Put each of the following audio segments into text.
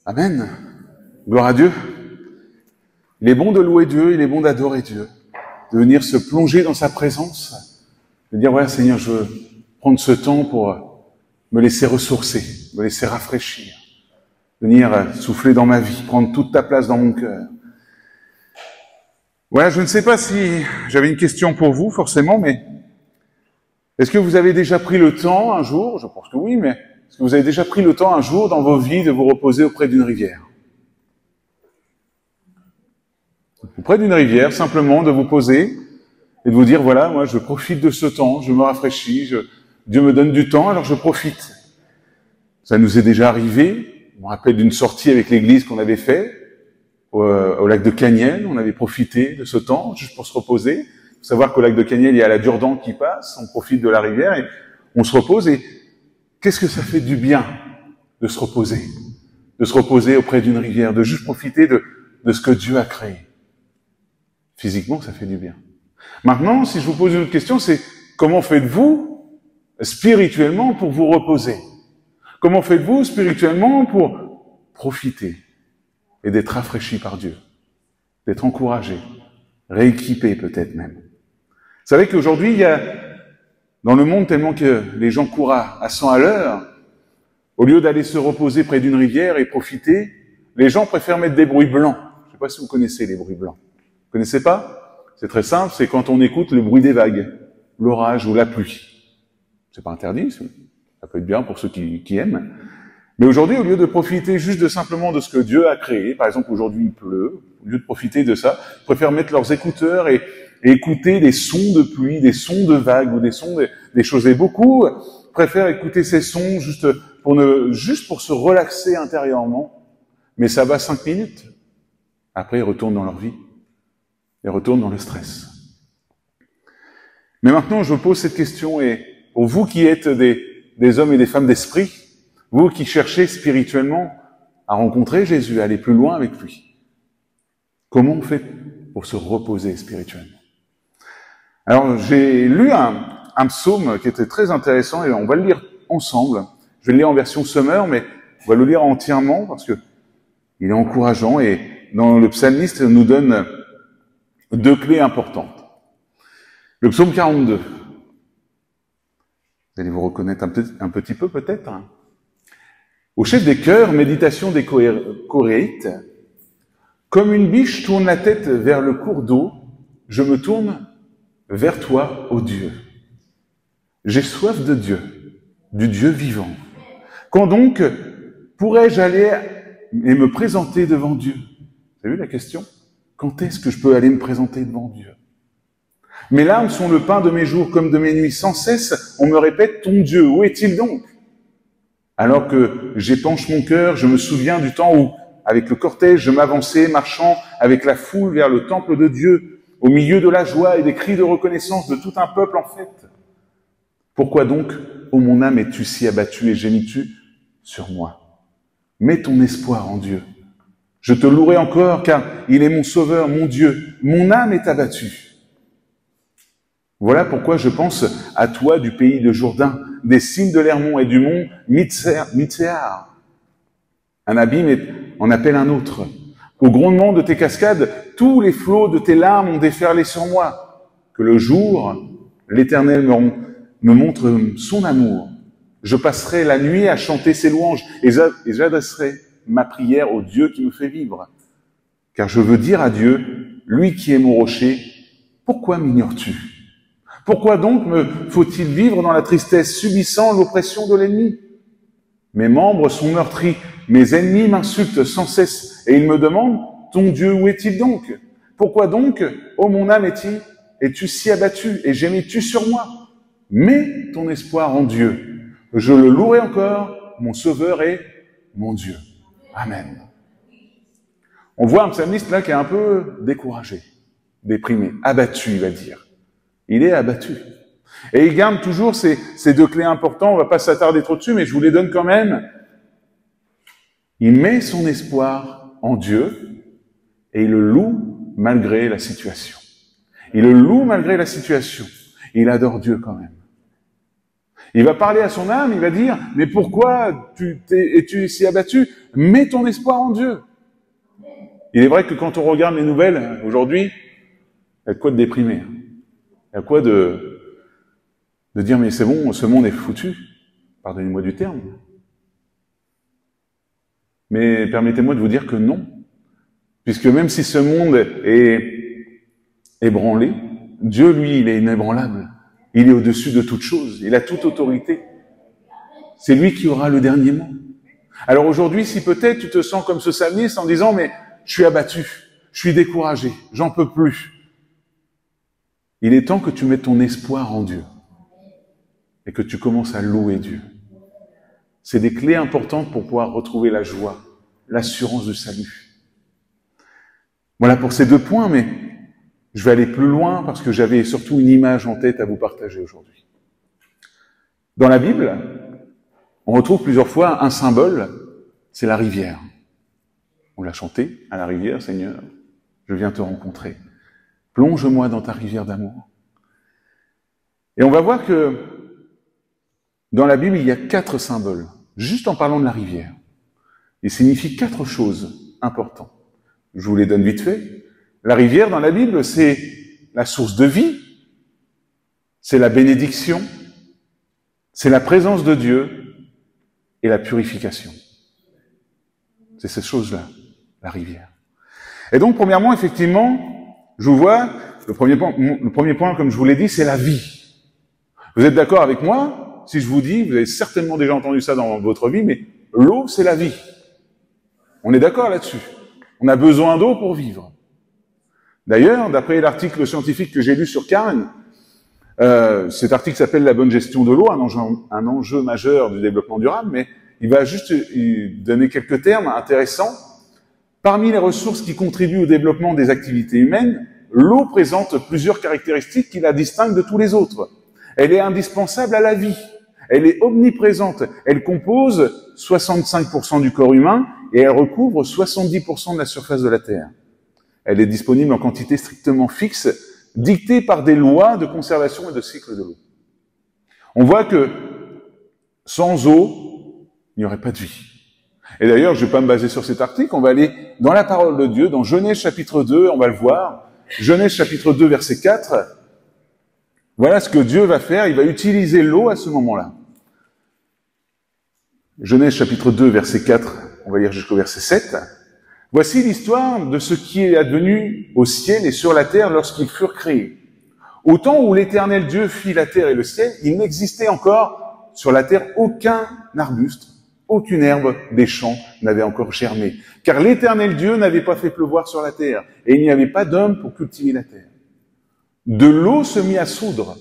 Amen. Gloire à Dieu. Il est bon de louer Dieu, il est bon d'adorer Dieu, de venir se plonger dans sa présence, de dire, ouais, Seigneur, je veux prendre ce temps pour me laisser ressourcer, me laisser rafraîchir, venir souffler dans ma vie, prendre toute ta place dans mon cœur. Voilà, je ne sais pas si j'avais une question pour vous, forcément, mais est-ce que vous avez déjà pris le temps un jour, je pense que oui, mais est-ce que vous avez déjà pris le temps un jour dans vos vies de vous reposer auprès d'une rivière? Auprès d'une rivière, simplement de vous poser et de vous dire, voilà, moi je profite de ce temps, je me rafraîchis, Dieu me donne du temps, alors je profite. Ça nous est déjà arrivé, je me rappelle d'une sortie avec l'église qu'on avait fait au lac de Caniel, on avait profité de ce temps juste pour se reposer. Il faut savoir qu'au lac de Caniel, il y a la Durdan qui passe, on profite de la rivière et on se repose. Et qu'est-ce que ça fait du bien de se reposer auprès d'une rivière, de juste profiter de ce que Dieu a créé. Physiquement, ça fait du bien. Maintenant, si je vous pose une autre question, c'est comment faites-vous spirituellement pour vous reposer? Comment faites-vous spirituellement pour profiter et d'être rafraîchi par Dieu, d'être encouragé, rééquipé peut-être même? Vous savez qu'aujourd'hui, il y a, dans le monde, tellement que les gens courent à 100 à l'heure, au lieu d'aller se reposer près d'une rivière et profiter, les gens préfèrent mettre des bruits blancs. Je ne sais pas si vous connaissez les bruits blancs. Vous connaissez pas? C'est très simple, c'est quand on écoute le bruit des vagues, l'orage ou la pluie. C'est pas interdit, ça peut être bien pour ceux qui aiment. Mais aujourd'hui, au lieu de profiter juste simplement de ce que Dieu a créé, par exemple aujourd'hui il pleut, au lieu de profiter de ça, ils préfèrent mettre leurs écouteurs et écouter des sons de pluie, des sons de vagues ou des sons des choses. Et beaucoup préfèrent écouter ces sons juste pour se relaxer intérieurement. Mais ça va 5 minutes. Après, ils retournent dans leur vie. Ils retournent dans le stress. Mais maintenant, je pose cette question, et pour vous qui êtes des hommes et des femmes d'esprit, vous qui cherchez spirituellement à rencontrer Jésus, à aller plus loin avec lui, comment on fait pour se reposer spirituellement? Alors, j'ai lu un psaume qui était très intéressant, et on va le lire ensemble. Je vais le lire en version Summer, mais on va le lire entièrement parce que il est encourageant, et dans le psalmiste nous donne 2 clés importantes. Le psaume 42. Vous allez vous reconnaître un petit peu peut-être. Au chef des chœurs, méditation des Coréites. Comme une biche tourne la tête vers le cours d'eau, je me tourne vers toi, ô Dieu. J'ai soif de Dieu, du Dieu vivant. Quand donc pourrais-je aller et me présenter devant Dieu? Vous avez vu la question? Quand est-ce que je peux aller me présenter devant Dieu? Mes larmes sont le pain de mes jours comme de mes nuits. Sans cesse, on me répète, ton Dieu, où est-il donc? Alors que j'épanche mon cœur, je me souviens du temps où, avec le cortège, je m'avançais, marchant avec la foule vers le temple de Dieu, au milieu de la joie et des cris de reconnaissance de tout un peuple en fête. Pourquoi donc, ô mon âme, es-tu si abattue et gémis-tu sur moi? Mets ton espoir en Dieu. Je te louerai encore, car il est mon sauveur, mon Dieu. Mon âme est abattue. Voilà pourquoi je pense à toi du pays de Jourdain, des cimes de l'Hermon et du mont Mitséar. Un abîme en appelle un autre. Au grondement de tes cascades, tous les flots de tes larmes ont déferlé sur moi. Que le jour, l'Éternel me montre son amour. Je passerai la nuit à chanter ses louanges et j'adresserai ma prière au Dieu qui me fait vivre. Car je veux dire à Dieu, lui qui est mon rocher, pourquoi m'ignores-tu? Pourquoi donc me faut-il vivre dans la tristesse, subissant l'oppression de l'ennemi? Mes membres sont meurtris, mes ennemis m'insultent sans cesse, et ils me demandent, ton Dieu, où est-il donc? Pourquoi donc, ô mon âme, es-tu si abattu, et gémis-tu sur moi? Mets ton espoir en Dieu. Je le louerai encore, mon sauveur est mon Dieu. Amen. On voit un psalmiste là qui est un peu découragé, déprimé, abattu, il va dire. Il est abattu. Et il garde toujours ces 2 clés importantes, on va pas s'attarder trop dessus, mais je vous les donne quand même. Il met son espoir en Dieu et il le loue malgré la situation. Il le loue malgré la situation. Il adore Dieu quand même. Il va parler à son âme, il va dire, mais pourquoi es-tu si abattu? Mets ton espoir en Dieu. Il est vrai que quand on regarde les nouvelles, aujourd'hui, il y a de quoi de déprimer. Il y a quoi de dire, mais c'est bon, ce monde est foutu. Pardonnez-moi du terme. Mais permettez-moi de vous dire que non. Puisque même si ce monde est ébranlé, Dieu, lui, il est inébranlable. Il est au-dessus de toute chose. Il a toute autorité. C'est lui qui aura le dernier mot. Alors aujourd'hui, si peut-être tu te sens comme ce psalmiste en disant, mais je suis abattu, je suis découragé, j'en peux plus. Il est temps que tu mettes ton espoir en Dieu et que tu commences à louer Dieu. C'est des clés importantes pour pouvoir retrouver la joie, l'assurance du salut. Voilà pour ces 2 points, mais je vais aller plus loin parce que j'avais surtout une image en tête à vous partager aujourd'hui. Dans la Bible, on retrouve plusieurs fois un symbole, c'est la rivière. On l'a chanté, à la rivière, Seigneur, je viens te rencontrer. Plonge-moi dans ta rivière d'amour. Et on va voir que dans la Bible, il y a 4 symboles, juste en parlant de la rivière. Ils signifient 4 choses importantes. Je vous les donne vite fait. La rivière, dans la Bible, c'est la source de vie, c'est la bénédiction, c'est la présence de Dieu et la purification. C'est ces choses-là, la rivière. Et donc, premièrement, effectivement, je vous vois, le premier point, comme je vous l'ai dit, c'est la vie. Vous êtes d'accord avec moi? Si je vous dis, vous avez certainement déjà entendu ça dans votre vie, mais l'eau, c'est la vie. On est d'accord là-dessus. On a besoin d'eau pour vivre. D'ailleurs, d'après l'article scientifique que j'ai lu sur Karen, cet article s'appelle « La bonne gestion de l'eau », un enjeu majeur du développement durable, mais il va juste donner quelques termes intéressants. Parmi les ressources qui contribuent au développement des activités humaines, l'eau présente plusieurs caractéristiques qui la distinguent de tous les autres. Elle est indispensable à la vie. Elle est omniprésente. Elle compose 65% du corps humain et elle recouvre 70% de la surface de la Terre. Elle est disponible en quantité strictement fixe, dictée par des lois de conservation et de cycle de l'eau. On voit que sans eau, il n'y aurait pas de vie. Et d'ailleurs, je ne vais pas me baser sur cet article, on va aller dans la parole de Dieu, dans Genèse chapitre 2, on va le voir. Genèse chapitre 2, verset 4. Voilà ce que Dieu va faire, il va utiliser l'eau à ce moment-là. Genèse chapitre 2, verset 4, on va lire jusqu'au verset 7. Voici l'histoire de ce qui est advenu au ciel et sur la terre lorsqu'ils furent créés. Au temps où l'Éternel Dieu fit la terre et le ciel, il n'existait encore sur la terre aucun arbuste, aucune herbe des champs n'avait encore germé, car l'Éternel Dieu n'avait pas fait pleuvoir sur la terre, et il n'y avait pas d'homme pour cultiver la terre. De l'eau se mit à soudre.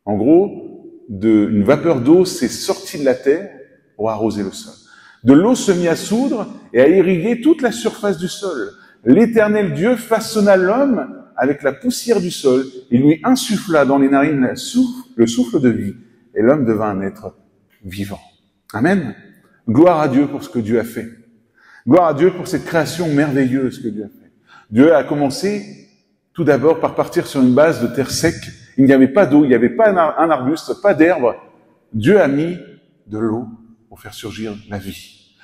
En gros, une vapeur d'eau s'est sortie de la terre pour arroser le sol. De l'eau se mit à soudre et à irriguer toute la surface du sol. L'Éternel Dieu façonna l'homme avec la poussière du sol et lui insuffla dans les narines le souffle de vie. Et l'homme devint un être vivant. Amen. Gloire à Dieu pour ce que Dieu a fait. Gloire à Dieu pour cette création merveilleuse que Dieu a fait. Dieu a commencé tout d'abord par partir sur une base de terre sec. Il n'y avait pas d'eau, il n'y avait pas un arbuste, pas d'herbe. Dieu a mis de l'eau pour faire surgir la vie.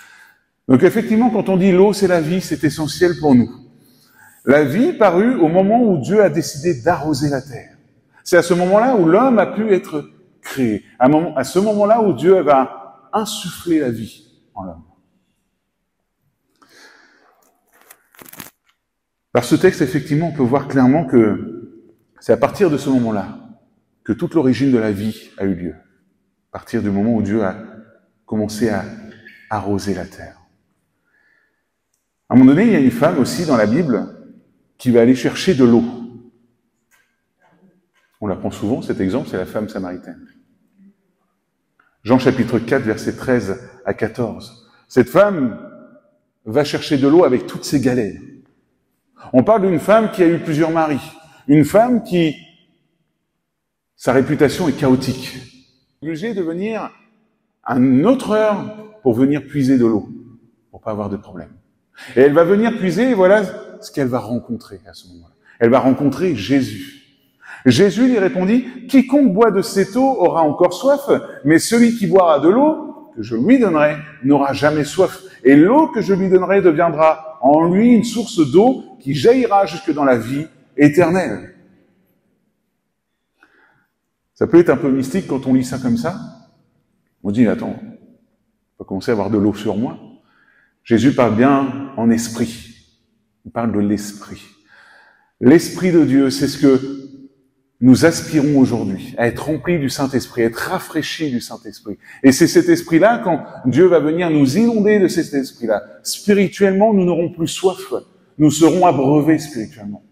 Donc effectivement, quand on dit l'eau, c'est la vie, c'est essentiel pour nous. La vie parut au moment où Dieu a décidé d'arroser la terre. C'est à ce moment-là où l'homme a pu être créé. À ce moment-là où Dieu va insuffler la vie en l'homme. Par ce texte, effectivement, on peut voir clairement que c'est à partir de ce moment-là que toute l'origine de la vie a eu lieu. À partir du moment où Dieu a commencé à arroser la terre. À un moment donné, il y a une femme aussi dans la Bible qui va aller chercher de l'eau. On la prend souvent, cet exemple, c'est la femme samaritaine. Jean chapitre 4, versets 13 à 14. Cette femme va chercher de l'eau avec toutes ses galères. On parle d'une femme qui a eu plusieurs maris. Une femme qui, sa réputation est chaotique. Obligée de venir à une autre heure pour venir puiser de l'eau, pour pas avoir de problème. Et elle va venir puiser, et voilà ce qu'elle va rencontrer à ce moment-là. Elle va rencontrer Jésus. Jésus lui répondit, « Quiconque boit de cette eau aura encore soif, mais celui qui boira de l'eau que je lui donnerai n'aura jamais soif. Et l'eau que je lui donnerai deviendra en lui une source d'eau qui jaillira jusque dans la vie éternelle. » Ça peut être un peu mystique quand on lit ça comme ça. On dit, attends, on va commencer à avoir de l'eau sur moi. Jésus parle bien en esprit. Il parle de l'esprit. L'esprit de Dieu, c'est ce que nous aspirons aujourd'hui, à être remplis du Saint-Esprit, à être rafraîchis du Saint-Esprit. Et c'est cet esprit-là, quand Dieu va venir nous inonder de cet esprit-là, spirituellement, nous n'aurons plus soif. Nous serons abreuvés spirituellement.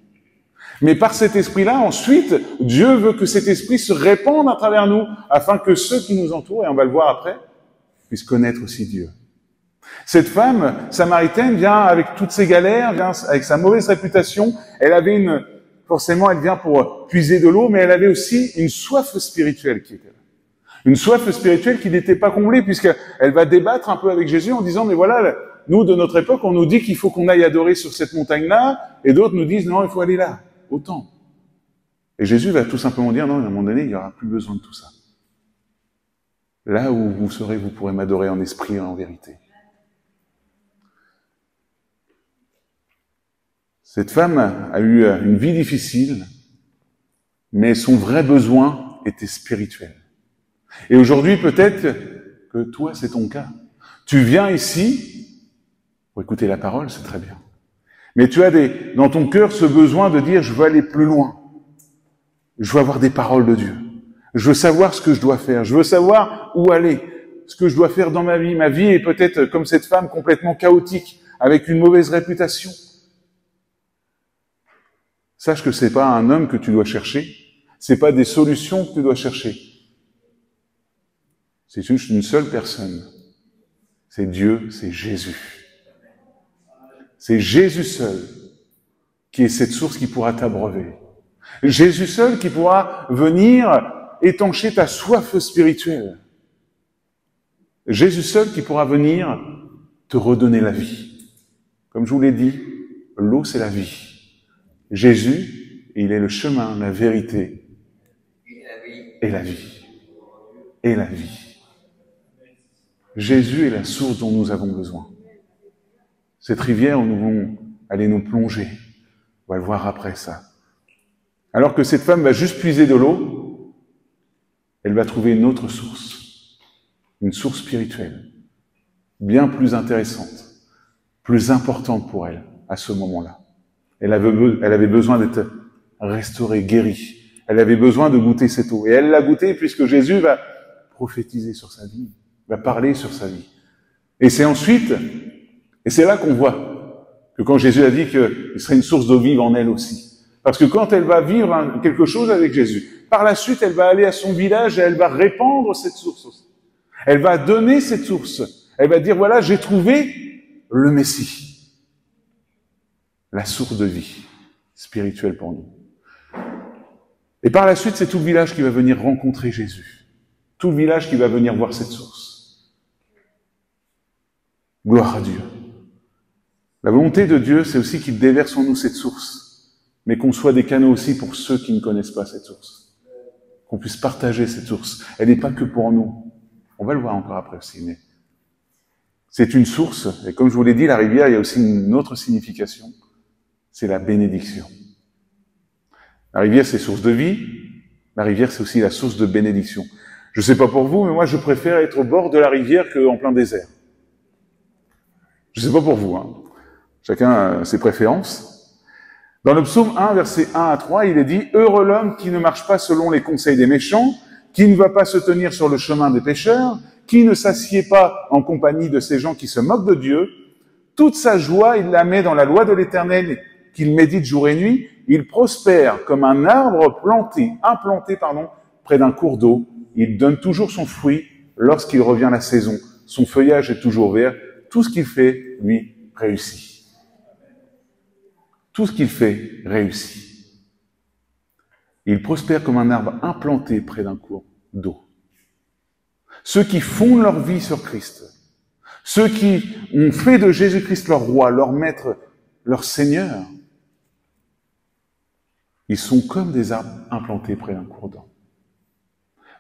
Mais par cet esprit-là, ensuite, Dieu veut que cet esprit se répande à travers nous, afin que ceux qui nous entourent, et on va le voir après, puissent connaître aussi Dieu. Cette femme samaritaine vient avec toutes ses galères, vient avec sa mauvaise réputation. Forcément, elle vient pour puiser de l'eau, mais elle avait aussi une soif spirituelle qui était là. Une soif spirituelle qui n'était pas comblée, puisqu'elle va débattre un peu avec Jésus en disant, mais voilà, nous, de notre époque, on nous dit qu'il faut qu'on aille adorer sur cette montagne-là, et d'autres nous disent, non, il faut aller là, au temple. Et Jésus va tout simplement dire, non, à un moment donné, il n'y aura plus besoin de tout ça. Là où vous serez, vous pourrez m'adorer en esprit et en vérité. Cette femme a eu une vie difficile, mais son vrai besoin était spirituel. Et aujourd'hui, peut-être que toi, c'est ton cas. Tu viens ici pour écouter la parole, c'est très bien. Mais tu as dans ton cœur ce besoin de dire, je veux aller plus loin. Je veux avoir des paroles de Dieu. Je veux savoir ce que je dois faire. Je veux savoir où aller. Ce que je dois faire dans ma vie. Ma vie est peut-être comme cette femme complètement chaotique, avec une mauvaise réputation. Sache que c'est pas un homme que tu dois chercher, c'est pas des solutions que tu dois chercher. C'est juste une seule personne. C'est Dieu, c'est Jésus. C'est Jésus seul qui est cette source qui pourra t'abreuver. Jésus seul qui pourra venir étancher ta soif spirituelle. Jésus seul qui pourra venir te redonner la vie. Comme je vous l'ai dit, l'eau c'est la vie. Jésus, il est le chemin, la vérité et la vie. Et la vie. Jésus est la source dont nous avons besoin. Cette rivière où nous allons aller nous plonger. On va le voir après ça. Alors que cette femme va juste puiser de l'eau, elle va trouver une autre source. Une source spirituelle. Bien plus intéressante. Plus importante pour elle à ce moment-là. Elle avait besoin d'être restaurée, guérie. Elle avait besoin de goûter cette eau. Et elle l'a goûtée puisque Jésus va prophétiser sur sa vie, va parler sur sa vie. Et c'est ensuite, et c'est là qu'on voit que quand Jésus a dit qu'il serait une source d'eau vive en elle aussi. Parce que quand elle va vivre quelque chose avec Jésus, par la suite, elle va aller à son village et elle va répandre cette source aussi. Elle va donner cette source. Elle va dire, voilà, j'ai trouvé le Messie. La source de vie spirituelle pour nous. Et par la suite, c'est tout le village qui va venir rencontrer Jésus. Tout le village qui va venir voir cette source. Gloire à Dieu. La volonté de Dieu, c'est aussi qu'il déverse en nous cette source, mais qu'on soit des canaux aussi pour ceux qui ne connaissent pas cette source. Qu'on puisse partager cette source. Elle n'est pas que pour nous. On va le voir encore après aussi, mais c'est une source, et comme je vous l'ai dit, la rivière, il y a aussi une autre signification. C'est la bénédiction. La rivière, c'est source de vie. La rivière, c'est aussi la source de bénédiction. Je sais pas pour vous, mais moi, je préfère être au bord de la rivière qu'en plein désert. Je sais pas pour vous, hein. Chacun a ses préférences. Dans le psaume 1, versets 1 à 3, il est dit « Heureux l'homme qui ne marche pas selon les conseils des méchants, qui ne va pas se tenir sur le chemin des pécheurs, qui ne s'assied pas en compagnie de ces gens qui se moquent de Dieu. Toute sa joie, il la met dans la loi de l'Éternel, qu'il médite jour et nuit, il prospère comme un arbre implanté près d'un cours d'eau. Il donne toujours son fruit lorsqu'il revient la saison. Son feuillage est toujours vert. Tout ce qu'il fait, lui, réussit. Tout ce qu'il fait, réussit. Il prospère comme un arbre implanté près d'un cours d'eau. Ceux qui fondent leur vie sur Christ, ceux qui ont fait de Jésus-Christ leur roi, leur maître, leur Seigneur, Ils sont comme des arbres implantés près d'un cours d'eau.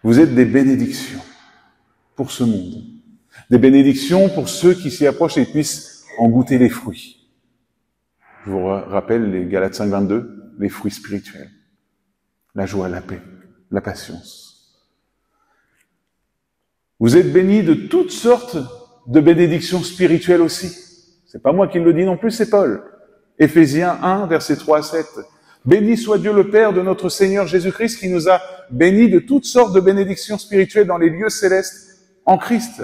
Vous êtes des bénédictions pour ce monde. Des bénédictions pour ceux qui s'y approchent et puissent en goûter les fruits. Je vous rappelle les Galates 5, 22, les fruits spirituels. La joie, la paix, la patience. Vous êtes bénis de toutes sortes de bénédictions spirituelles aussi. C'est pas moi qui le dis non plus, c'est Paul. Éphésiens 1, versets 3 à 7. Béni soit Dieu le Père de notre Seigneur Jésus-Christ qui nous a bénis de toutes sortes de bénédictions spirituelles dans les lieux célestes en Christ.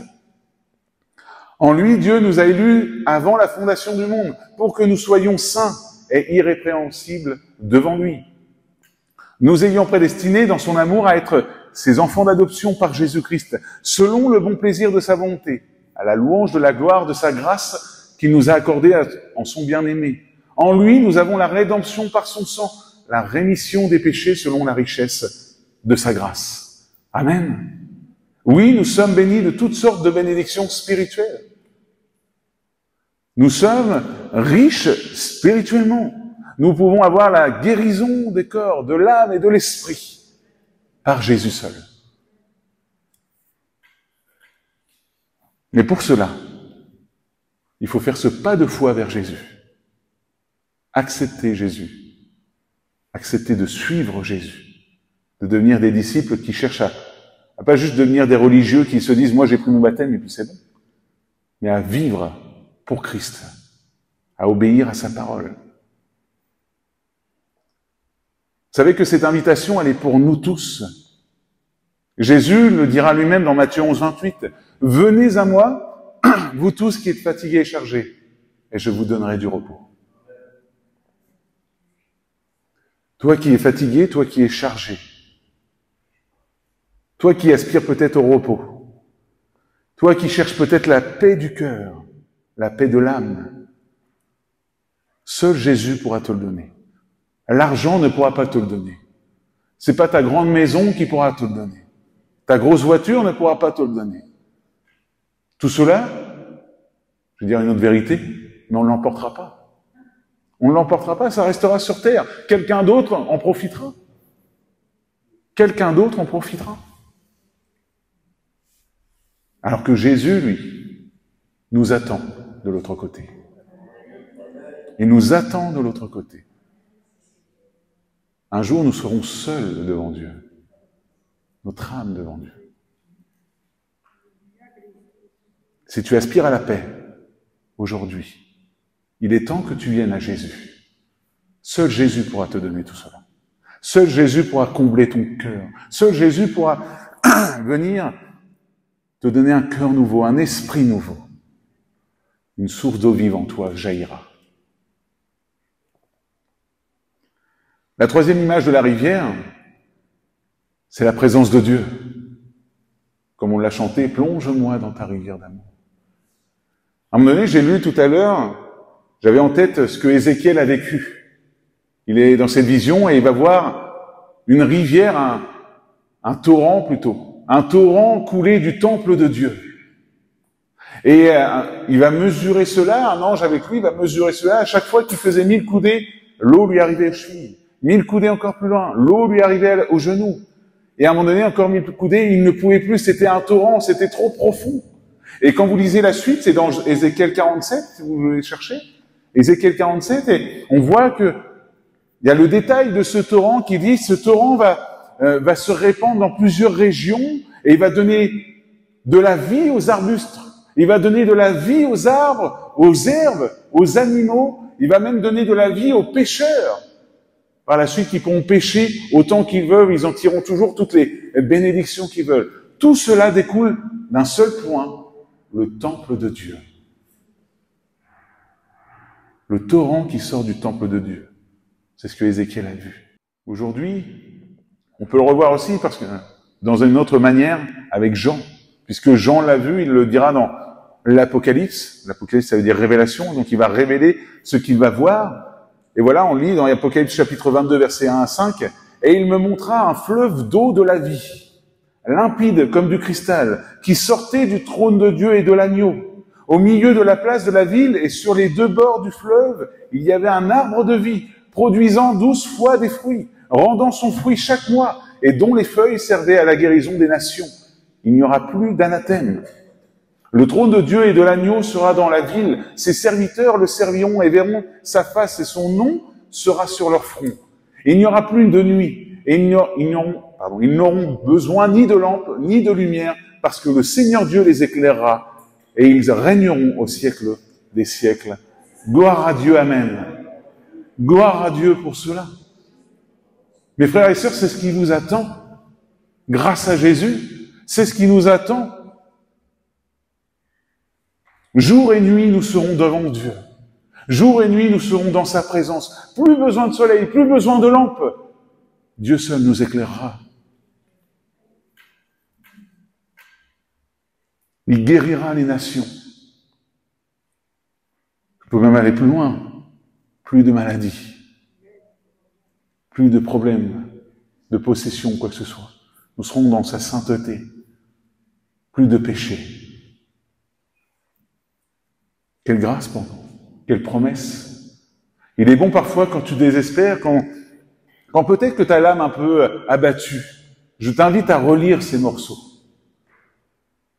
En lui, Dieu nous a élus avant la fondation du monde pour que nous soyons saints et irrépréhensibles devant lui. Nous ayant prédestinés dans son amour à être ses enfants d'adoption par Jésus-Christ, selon le bon plaisir de sa volonté, à la louange de la gloire de sa grâce qu'il nous a accordée en son bien-aimé. En lui, nous avons la rédemption par son sang, la rémission des péchés selon la richesse de sa grâce. Amen. Oui, nous sommes bénis de toutes sortes de bénédictions spirituelles. Nous sommes riches spirituellement. Nous pouvons avoir la guérison des corps, de l'âme et de l'esprit par Jésus seul. Mais pour cela, il faut faire ce pas de foi vers Jésus. Accepter Jésus. Accepter de suivre Jésus. De devenir des disciples qui cherchent à pas juste devenir des religieux qui se disent « moi j'ai pris mon baptême et puis c'est bon », mais à vivre pour Christ, à obéir à sa parole. Vous savez que cette invitation, elle est pour nous tous. Jésus le dira lui-même dans Matthieu 11, 28. « Venez à moi, vous tous qui êtes fatigués et chargés, et je vous donnerai du repos. » Toi qui es fatigué, toi qui es chargé, toi qui aspires peut-être au repos, toi qui cherches peut-être la paix du cœur, la paix de l'âme, seul Jésus pourra te le donner. L'argent ne pourra pas te le donner. C'est pas ta grande maison qui pourra te le donner. Ta grosse voiture ne pourra pas te le donner. Tout cela, je vais dire une autre vérité, mais on ne l'emportera pas. On ne l'emportera pas, ça restera sur terre. Quelqu'un d'autre en profitera. Quelqu'un d'autre en profitera. Alors que Jésus, lui, nous attend de l'autre côté. Il nous attend de l'autre côté. Un jour, nous serons seuls devant Dieu. Notre âme devant Dieu. Si tu aspires à la paix, aujourd'hui, il est temps que tu viennes à Jésus. Seul Jésus pourra te donner tout cela. Seul Jésus pourra combler ton cœur. Seul Jésus pourra venir te donner un cœur nouveau, un esprit nouveau. Une source d'eau vive en toi jaillira. La troisième image de la rivière, c'est la présence de Dieu. Comme on l'a chanté, plonge-moi dans ta rivière d'amour. À un moment donné, j'ai lu tout à l'heure, j'avais en tête ce que Ézéchiel a vécu. Il est dans cette vision et il va voir une rivière, un torrent plutôt, un torrent coulé du temple de Dieu. Et il va mesurer cela, un ange avec lui va mesurer cela, à chaque fois qu'il faisait 1000 coudées, l'eau lui arrivait aux chevilles. 1000 coudées encore plus loin, l'eau lui arrivait aux genoux. Et à un moment donné, encore 1000 coudées, il ne pouvait plus, c'était un torrent, c'était trop profond. Et quand vous lisez la suite, c'est dans Ézéchiel 47, si vous voulez chercher, Ézéchiel 47, et on voit que il y a le détail de ce torrent qui dit, ce torrent va se répandre dans plusieurs régions et il va donner de la vie aux arbustes. Il va donner de la vie aux arbres, aux herbes, aux animaux. Il va même donner de la vie aux pêcheurs. Par la suite, ils pourront pêcher autant qu'ils veulent. Ils en tireront toujours toutes les bénédictions qu'ils veulent. Tout cela découle d'un seul point, le temple de Dieu. Le torrent qui sort du temple de Dieu. C'est ce que Ézéchiel a vu. Aujourd'hui, on peut le revoir aussi parce que dans une autre manière avec Jean. Puisque Jean l'a vu, il le dira dans l'Apocalypse. L'Apocalypse, ça veut dire révélation. Donc il va révéler ce qu'il va voir. Et voilà, on lit dans l'Apocalypse chapitre 22, versets 1 à 5. Et il me montra un fleuve d'eau de la vie, limpide comme du cristal, qui sortait du trône de Dieu et de l'agneau. Au milieu de la place de la ville et sur les deux bords du fleuve, il y avait un arbre de vie, produisant 12 fois des fruits, rendant son fruit chaque mois, et dont les feuilles servaient à la guérison des nations. Il n'y aura plus d'anathème. Le trône de Dieu et de l'agneau sera dans la ville. Ses serviteurs le serviront et verront sa face, et son nom sera sur leur front. Il n'y aura plus de nuit, et ils n'auront besoin ni de lampe, ni de lumière, parce que le Seigneur Dieu les éclairera, et ils régneront au siècle des siècles. Gloire à Dieu, amen. Gloire à Dieu pour cela. Mes frères et sœurs, c'est ce qui vous attend. Grâce à Jésus, c'est ce qui nous attend. Jour et nuit, nous serons devant Dieu. Jour et nuit, nous serons dans sa présence. Plus besoin de soleil, plus besoin de lampe. Dieu seul nous éclairera. Il guérira les nations. Je peux même aller plus loin. Plus de maladies. Plus de problèmes, de possession, quoi que ce soit. Nous serons dans sa sainteté. Plus de péché. Quelle grâce pour nous. Quelle promesse. Il est bon parfois quand tu désespères, quand peut-être que tu as l'âme un peu abattue. Je t'invite à relire ces morceaux.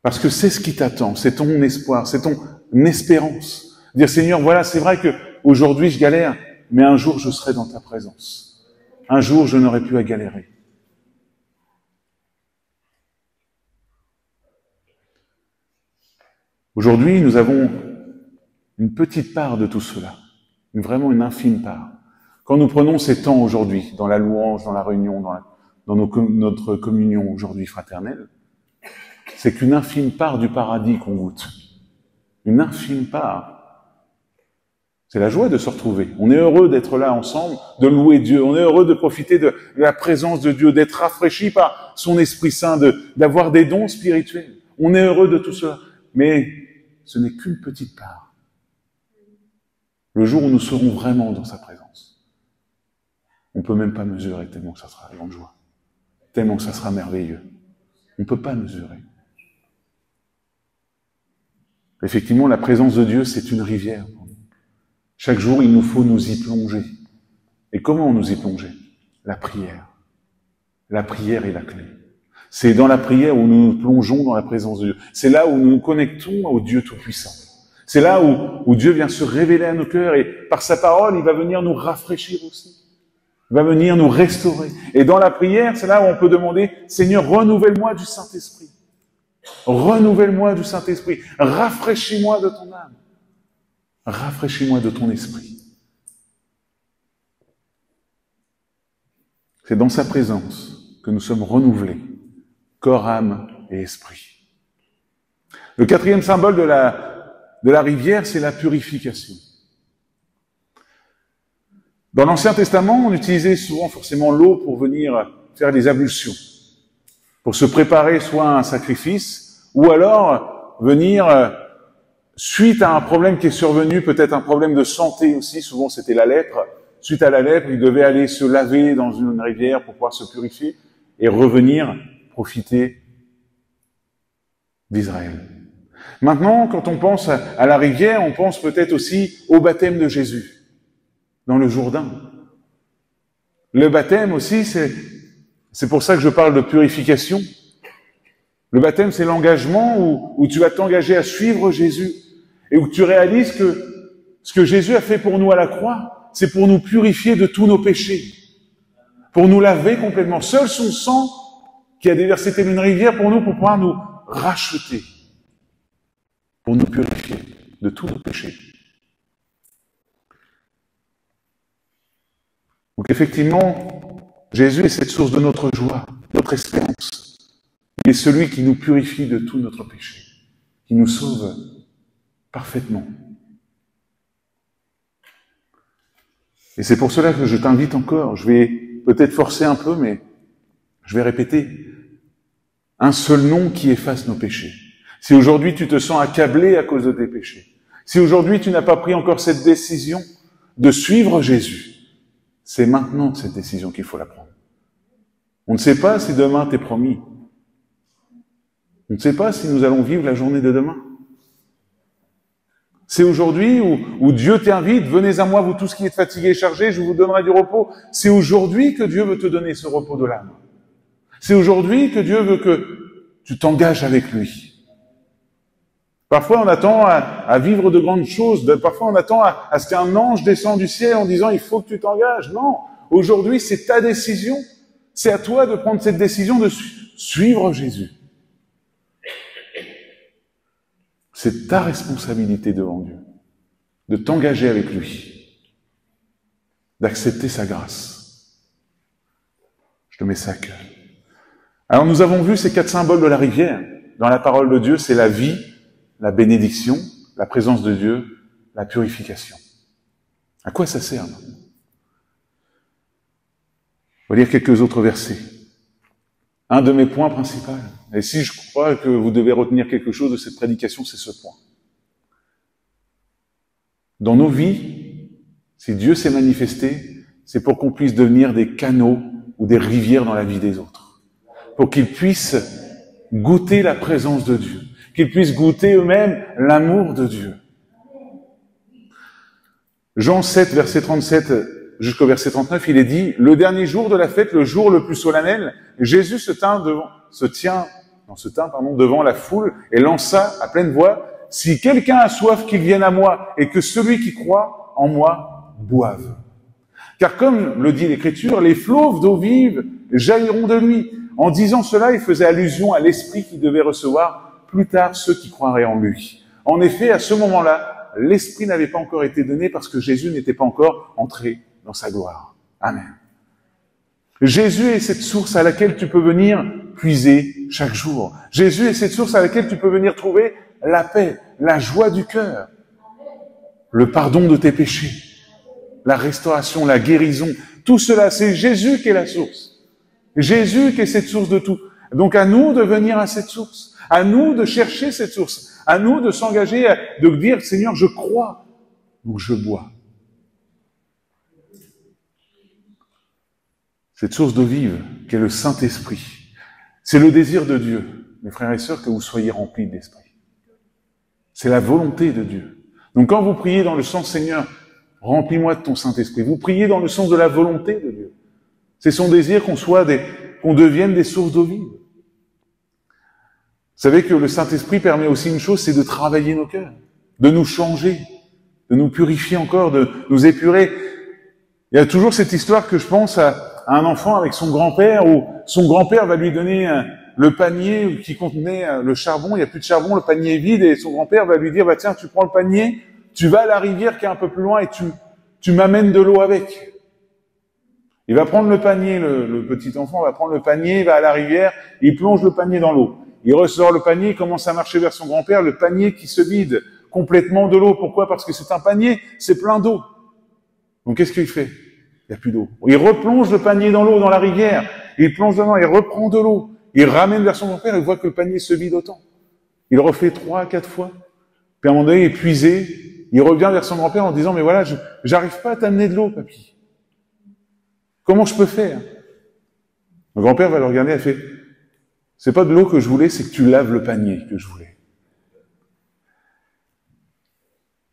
Parce que c'est ce qui t'attend, c'est ton espoir, c'est ton espérance. Dire Seigneur, voilà, c'est vrai que aujourd'hui je galère, mais un jour je serai dans ta présence. Un jour je n'aurai plus à galérer. Aujourd'hui, nous avons une petite part de tout cela, vraiment une infime part. Quand nous prenons ces temps aujourd'hui, dans la louange, dans la réunion, dans notre communion aujourd'hui fraternelle, c'est qu'une infime part du paradis qu'on goûte. Une infime part. C'est la joie de se retrouver. On est heureux d'être là ensemble, de louer Dieu. On est heureux de profiter de la présence de Dieu, d'être rafraîchi par son Esprit Saint, d'avoir des dons spirituels. On est heureux de tout cela. Mais ce n'est qu'une petite part. Le jour où nous serons vraiment dans sa présence, on ne peut même pas mesurer tellement que ça sera grande joie, tellement que ça sera merveilleux. On ne peut pas mesurer. Effectivement, la présence de Dieu, c'est une rivière pour nous. Chaque jour, il nous faut nous y plonger. Et comment nous y plonger? La prière. La prière est la clé. C'est dans la prière où nous nous plongeons dans la présence de Dieu. C'est là où nous nous connectons au Dieu Tout-Puissant. C'est là où Dieu vient se révéler à nos cœurs et par sa parole, il va venir nous rafraîchir aussi. Il va venir nous restaurer. Et dans la prière, c'est là où on peut demander, Seigneur, renouvelle-moi du Saint-Esprit. Renouvelle-moi du Saint-Esprit. Rafraîchis-moi de ton âme. Rafraîchis-moi de ton esprit. C'est dans sa présence que nous sommes renouvelés, corps, âme et esprit. Le quatrième symbole de la rivière, c'est la purification. Dans l'Ancien Testament, on utilisait souvent forcément l'eau pour venir faire des ablutions, pour se préparer soit à un sacrifice, ou alors venir, suite à un problème qui est survenu, peut-être un problème de santé aussi, souvent c'était la lèpre. Suite à la lèpre, il devait aller se laver dans une rivière pour pouvoir se purifier et revenir profiter d'Israël. Maintenant, quand on pense à la rivière, on pense peut-être aussi au baptême de Jésus, dans le Jourdain. Le baptême aussi, c'est pour ça que je parle de purification. Le baptême, c'est l'engagement où tu vas t'engager à suivre Jésus et où tu réalises que ce que Jésus a fait pour nous à la croix, c'est pour nous purifier de tous nos péchés, pour nous laver complètement. Seul son sang qui a déversé tel une rivière pour nous, pour pouvoir nous racheter, pour nous purifier de tous nos péchés. Donc effectivement, Jésus est cette source de notre joie, notre espérance. Il est celui qui nous purifie de tout notre péché, qui nous sauve parfaitement. Et c'est pour cela que je t'invite encore, je vais peut-être forcer un peu, mais je vais répéter, un seul nom qui efface nos péchés. Si aujourd'hui tu te sens accablé à cause de tes péchés, si aujourd'hui tu n'as pas pris encore cette décision de suivre Jésus, c'est maintenant cette décision qu'il faut la prendre. On ne sait pas si demain t'est promis. On ne sait pas si nous allons vivre la journée de demain. C'est aujourd'hui où Dieu t'invite, venez à moi, vous tous qui êtes fatigués et chargés, je vous donnerai du repos. C'est aujourd'hui que Dieu veut te donner ce repos de l'âme. C'est aujourd'hui que Dieu veut que tu t'engages avec lui. Parfois, on attend à vivre de grandes choses. Parfois, on attend à ce qu'un ange descende du ciel en disant « il faut que tu t'engages ». Non, aujourd'hui, c'est ta décision. C'est à toi de prendre cette décision de suivre Jésus. C'est ta responsabilité devant Dieu, de t'engager avec lui, d'accepter sa grâce. Je te mets ça à cœur. Alors, nous avons vu ces 4 symboles de la rivière. Dans la parole de Dieu, c'est la vie, la bénédiction, la présence de Dieu, la purification. À quoi ça sert? On va lire quelques autres versets. Un de mes points principaux, et si je crois que vous devez retenir quelque chose de cette prédication, c'est ce point. Dans nos vies, si Dieu s'est manifesté, c'est pour qu'on puisse devenir des canaux ou des rivières dans la vie des autres. Pour qu'ils puissent goûter la présence de Dieu. Qu'ils puissent goûter eux-mêmes l'amour de Dieu. Jean 7, verset 37 jusqu'au verset 39, il est dit, le dernier jour de la fête, le jour le plus solennel, Jésus se tint devant la foule et lança à pleine voix, si quelqu'un a soif, qu'il vienne à moi, et que celui qui croit en moi boive. Car comme le dit l'Écriture, les fleuves d'eau vive jailliront de lui. En disant cela, il faisait allusion à l'Esprit qui devait recevoir plus tard ceux qui croiraient en lui. En effet, à ce moment-là, l'Esprit n'avait pas encore été donné parce que Jésus n'était pas encore entré dans sa gloire. Amen. Jésus est cette source à laquelle tu peux venir puiser chaque jour. Jésus est cette source à laquelle tu peux venir trouver la paix, la joie du cœur, le pardon de tes péchés, la restauration, la guérison. Tout cela, c'est Jésus qui est la source. Jésus qui est cette source de tout. Donc à nous de venir à cette source, à nous de chercher cette source, à nous de s'engager, de dire, Seigneur, je crois, donc je bois. Cette source d'eau vive, qui est le Saint-Esprit, c'est le désir de Dieu, mes frères et sœurs, que vous soyez remplis de l'Esprit. C'est la volonté de Dieu. Donc quand vous priez dans le sens, Seigneur, remplis-moi de ton Saint-Esprit, vous priez dans le sens de la volonté de Dieu. C'est son désir qu'on devienne des sources d'eau vive. Vous savez que le Saint-Esprit permet aussi une chose, c'est de travailler nos cœurs, de nous changer, de nous purifier encore, de nous épurer. Il y a toujours cette histoire que je pense à un enfant avec son grand-père, où son grand-père va lui donner le panier qui contenait le charbon, il n'y a plus de charbon, le panier est vide, et son grand-père va lui dire, bah tiens, tu prends le panier, tu vas à la rivière qui est un peu plus loin et tu m'amènes de l'eau avec. Il va prendre le panier, le petit enfant va prendre le panier, il va à la rivière, il plonge le panier dans l'eau. Il ressort le panier, il commence à marcher vers son grand-père, le panier qui se vide complètement de l'eau. Pourquoi? Parce que c'est un panier, c'est plein d'eau. Donc qu'est-ce qu'il fait? Il n'y a plus d'eut. Il replonge le panier dans l'eau, dans la rivière. Il plonge dedans, il reprend de l'eau. Il ramène vers son grand-père, il voit que le panier se vide autant. Il refait 3 à 4 fois. Puis à un moment donné, épuisé, il revient vers son grand-père en disant, mais voilà, j'arrive pas à t'amener de l'eau, papy. Comment je peux faire? Le grand-père va le regarder, il fait, c'est pas de l'eau que je voulais, c'est que tu laves le panier que je voulais.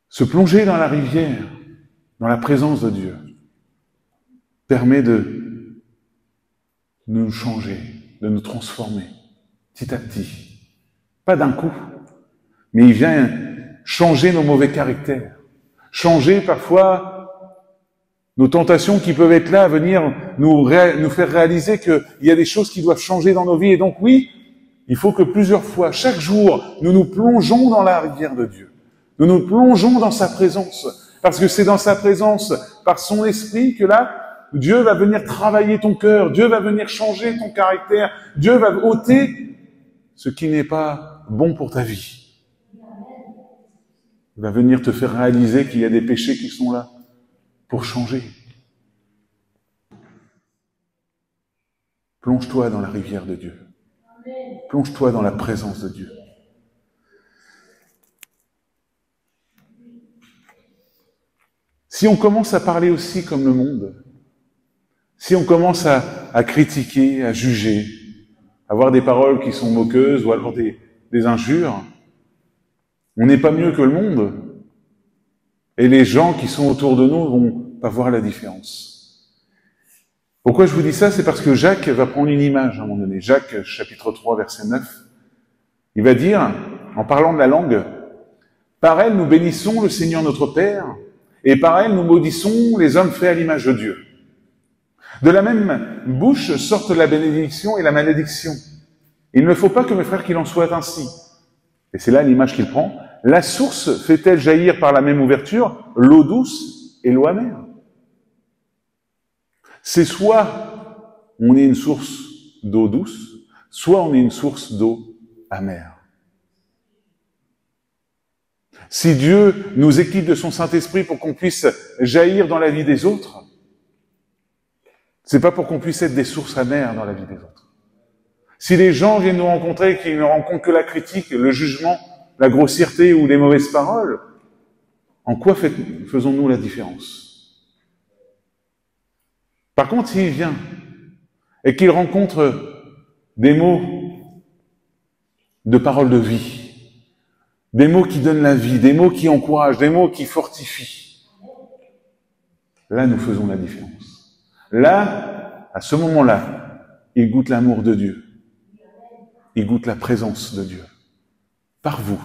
Se plonger dans la rivière, dans la présence de Dieu, permet de nous changer, de nous transformer, petit à petit. Pas d'un coup, mais il vient changer nos mauvais caractères, changer parfois nos tentations qui peuvent être là à venir nous faire réaliser qu'il y a des choses qui doivent changer dans nos vies. Et donc oui, il faut que plusieurs fois, chaque jour, nous nous plongeons dans la rivière de Dieu. Nous nous plongeons dans sa présence. Parce que c'est dans sa présence, par son esprit, que là, Dieu va venir travailler ton cœur, Dieu va venir changer ton caractère, Dieu va ôter ce qui n'est pas bon pour ta vie. Il va venir te faire réaliser qu'il y a des péchés qui sont là pour changer. Plonge-toi dans la rivière de Dieu. Plonge-toi dans la présence de Dieu. Si on commence à parler aussi comme le monde, si on commence à critiquer, à juger, à avoir des paroles qui sont moqueuses ou alors des injures, on n'est pas mieux que le monde. Et les gens qui sont autour de nous vont pas voir la différence. Pourquoi je vous dis ça? C'est parce que Jacques va prendre une image à un moment donné. Jacques, chapitre 3, verset 9. Il va dire, en parlant de la langue, « Par elle, nous bénissons le Seigneur notre Père, et par elle, nous maudissons les hommes faits à l'image de Dieu. De la même bouche sortent la bénédiction et la malédiction. Il ne faut pas que mes frères qu'il en soit ainsi. » Et c'est là l'image qu'il prend. « La source fait-elle jaillir par la même ouverture l'eau douce et l'eau amère ?» C'est soit on est une source d'eau douce, soit on est une source d'eau amère. Si Dieu nous équipe de son Saint-Esprit pour qu'on puisse jaillir dans la vie des autres, c'est pas pour qu'on puisse être des sources amères dans la vie des autres. Si les gens viennent nous rencontrer et qu'ils ne rencontrent que la critique, le jugement, la grossièreté ou les mauvaises paroles, en quoi faisons-nous la différence? Par contre, s'il vient et qu'il rencontre des mots de paroles de vie, des mots qui donnent la vie, des mots qui encouragent, des mots qui fortifient, là, nous faisons la différence. Là, à ce moment-là, il goûte l'amour de Dieu. Il goûte la présence de Dieu. Par vous.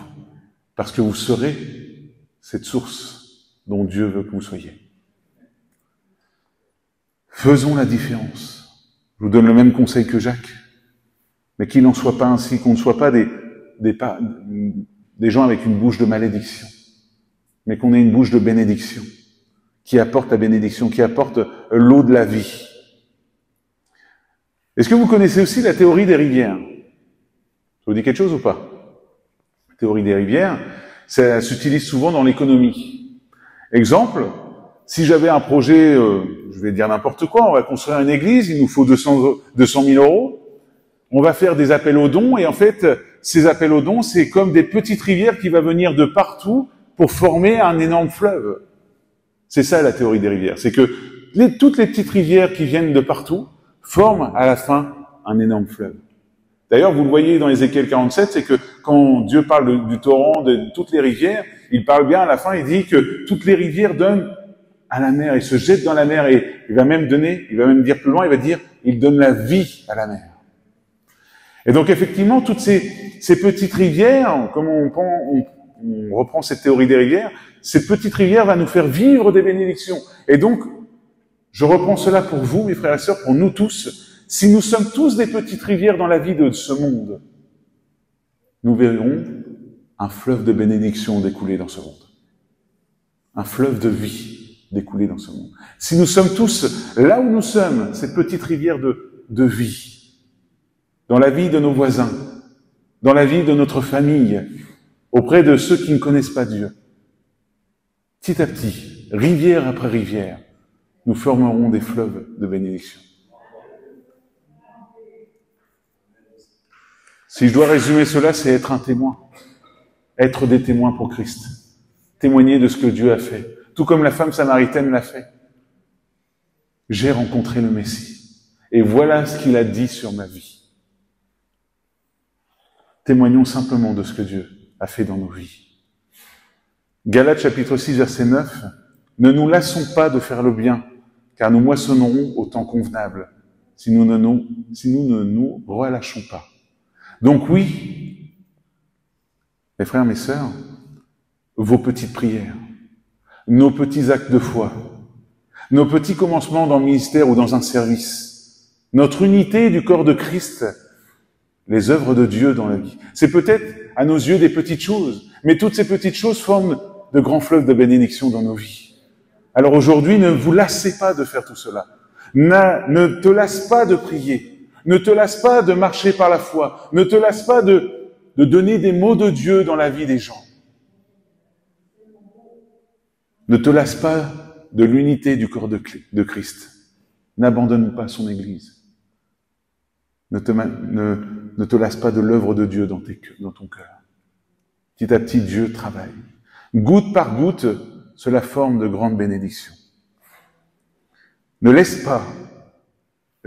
Parce que vous serez cette source dont Dieu veut que vous soyez. Faisons la différence. Je vous donne le même conseil que Jacques. Mais qu'il n'en soit pas ainsi, qu'on ne soit pas des gens avec une bouche de malédiction. Mais qu'on ait une bouche de bénédiction. Qui apporte la bénédiction, qui apporte l'eau de la vie. Est-ce que vous connaissez aussi la théorie des rivières? Ça vous dit quelque chose ou pas? La théorie des rivières, ça s'utilise souvent dans l'économie. Exemple, si j'avais un projet, je vais dire n'importe quoi, on va construire une église, il nous faut 200 000 euros, on va faire des appels aux dons, et en fait, ces appels aux dons, c'est comme des petites rivières qui vont venir de partout pour former un énorme fleuve. C'est ça la théorie des rivières, c'est que toutes les petites rivières qui viennent de partout forment à la fin un énorme fleuve. D'ailleurs, vous le voyez dans Ézéchiel 47, c'est que quand Dieu parle du torrent, de toutes les rivières, il parle bien à la fin, il dit que toutes les rivières donnent à la mer, ils se jettent dans la mer, et il va même dire plus loin, il va dire, il donne la vie à la mer. Et donc effectivement, toutes ces petites rivières, comme on reprend cette théorie des rivières, ces petites rivières vont nous faire vivre des bénédictions. Et donc, je reprends cela pour vous, mes frères et sœurs, pour nous tous. Si nous sommes tous des petites rivières dans la vie de ce monde, nous verrons un fleuve de bénédiction découler dans ce monde. Un fleuve de vie découler dans ce monde. Si nous sommes tous là où nous sommes, cette petite rivière de vie, dans la vie de nos voisins, dans la vie de notre famille, auprès de ceux qui ne connaissent pas Dieu, petit à petit, rivière après rivière, nous formerons des fleuves de bénédiction. Si je dois résumer cela, c'est être un témoin. Être des témoins pour Christ. Témoigner de ce que Dieu a fait. Tout comme la femme samaritaine l'a fait. J'ai rencontré le Messie. Et voilà ce qu'il a dit sur ma vie. Témoignons simplement de ce que Dieu a fait dans nos vies. Galates chapitre 6, verset 9. Ne nous lassons pas de faire le bien, car nous moissonnerons au temps convenable, si nous ne nous relâchons pas. Donc oui, mes frères, mes sœurs, vos petites prières, nos petits actes de foi, nos petits commencements dans le ministère ou dans un service, notre unité du corps de Christ, les œuvres de Dieu dans la vie. C'est peut-être à nos yeux des petites choses, mais toutes ces petites choses forment de grands fleuves de bénédiction dans nos vies. Alors aujourd'hui, ne vous lassez pas de faire tout cela. Ne te lasse pas de prier. Ne te lasse pas de marcher par la foi. Ne te lasse pas de donner des mots de Dieu dans la vie des gens. Ne te lasse pas de l'unité du corps de Christ. N'abandonne pas son Église. Ne te lasse pas de l'œuvre de Dieu dans ton cœur. Petit à petit, Dieu travaille. Goutte par goutte, cela forme de grandes bénédictions. Ne laisse pas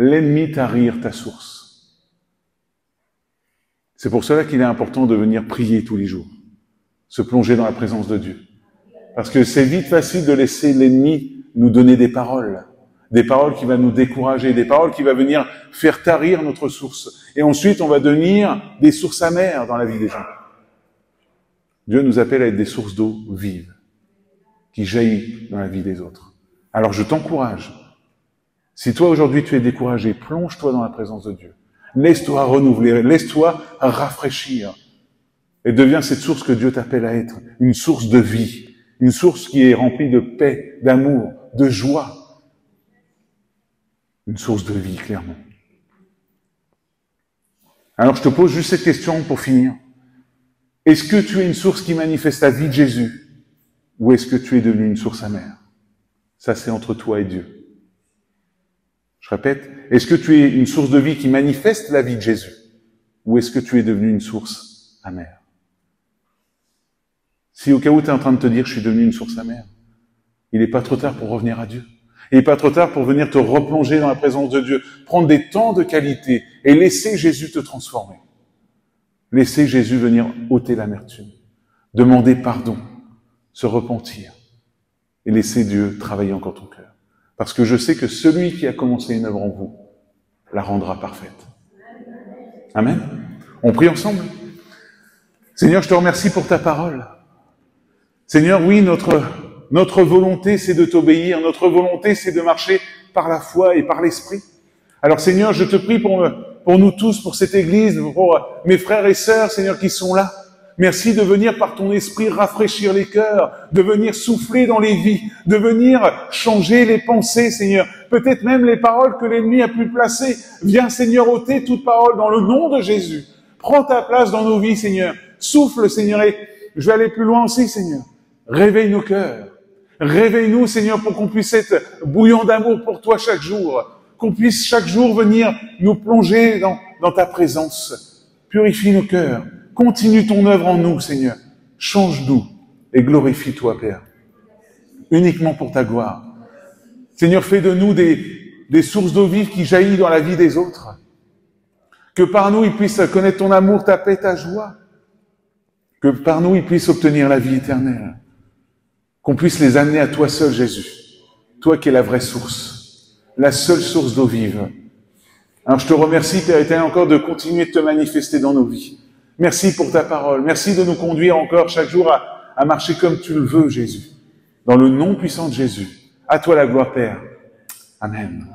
l'ennemi tarir ta source. C'est pour cela qu'il est important de venir prier tous les jours, se plonger dans la présence de Dieu. Parce que c'est vite facile de laisser l'ennemi nous donner des paroles qui vont nous décourager, des paroles qui vont venir faire tarir notre source. Et ensuite, on va devenir des sources amères dans la vie des gens. Dieu nous appelle à être des sources d'eau vive, qui jaillit dans la vie des autres. Alors je t'encourage. Si toi aujourd'hui tu es découragé, plonge-toi dans la présence de Dieu. Laisse-toi renouveler, laisse-toi rafraîchir. Et deviens cette source que Dieu t'appelle à être. Une source de vie. Une source qui est remplie de paix, d'amour, de joie. Une source de vie, clairement. Alors je te pose juste cette question pour finir. Est-ce que tu es une source qui manifeste la vie de Jésus? Ou est-ce que tu es devenu une source amère? Ça, c'est entre toi et Dieu. Je répète, est-ce que tu es une source de vie qui manifeste la vie de Jésus? Ou est-ce que tu es devenu une source amère? Si au cas où tu es en train de te dire, je suis devenu une source amère, il n'est pas trop tard pour revenir à Dieu. Il n'est pas trop tard pour venir te replonger dans la présence de Dieu, prendre des temps de qualité et laisser Jésus te transformer. Laisser Jésus venir ôter l'amertume, demander pardon, se repentir et laisser Dieu travailler encore ton cœur. Parce que je sais que celui qui a commencé une œuvre en vous la rendra parfaite. Amen. On prie ensemble. Seigneur, je te remercie pour ta parole. Seigneur, oui, notre volonté, c'est de t'obéir. Notre volonté, c'est de marcher par la foi et par l'esprit. Alors, Seigneur, je te prie pour nous tous, pour cette église, pour mes frères et sœurs, Seigneur, qui sont là. Merci de venir par ton esprit rafraîchir les cœurs, de venir souffler dans les vies, de venir changer les pensées, Seigneur. Peut-être même les paroles que l'ennemi a pu placer. Viens, Seigneur, ôter toute parole dans le nom de Jésus. Prends ta place dans nos vies, Seigneur. Souffle, Seigneur, et je vais aller plus loin aussi, Seigneur. Réveille nos cœurs. Réveille-nous, Seigneur, pour qu'on puisse être bouillant d'amour pour toi chaque jour. Qu'on puisse chaque jour venir nous plonger dans ta présence. Purifie nos cœurs. Continue ton œuvre en nous, Seigneur. Change-nous et glorifie-toi, Père. Uniquement pour ta gloire. Seigneur, fais de nous des sources d'eau vive qui jaillissent dans la vie des autres. Que par nous, ils puissent connaître ton amour, ta paix, ta joie. Que par nous, ils puissent obtenir la vie éternelle. Qu'on puisse les amener à toi seul, Jésus. Toi qui es la vraie source. La seule source d'eau vive. Alors je te remercie, Père éternel, encore de continuer de te manifester dans nos vies. Merci pour ta parole. Merci de nous conduire encore chaque jour à marcher comme tu le veux, Jésus. Dans le nom puissant de Jésus. À toi la gloire, Père. Amen.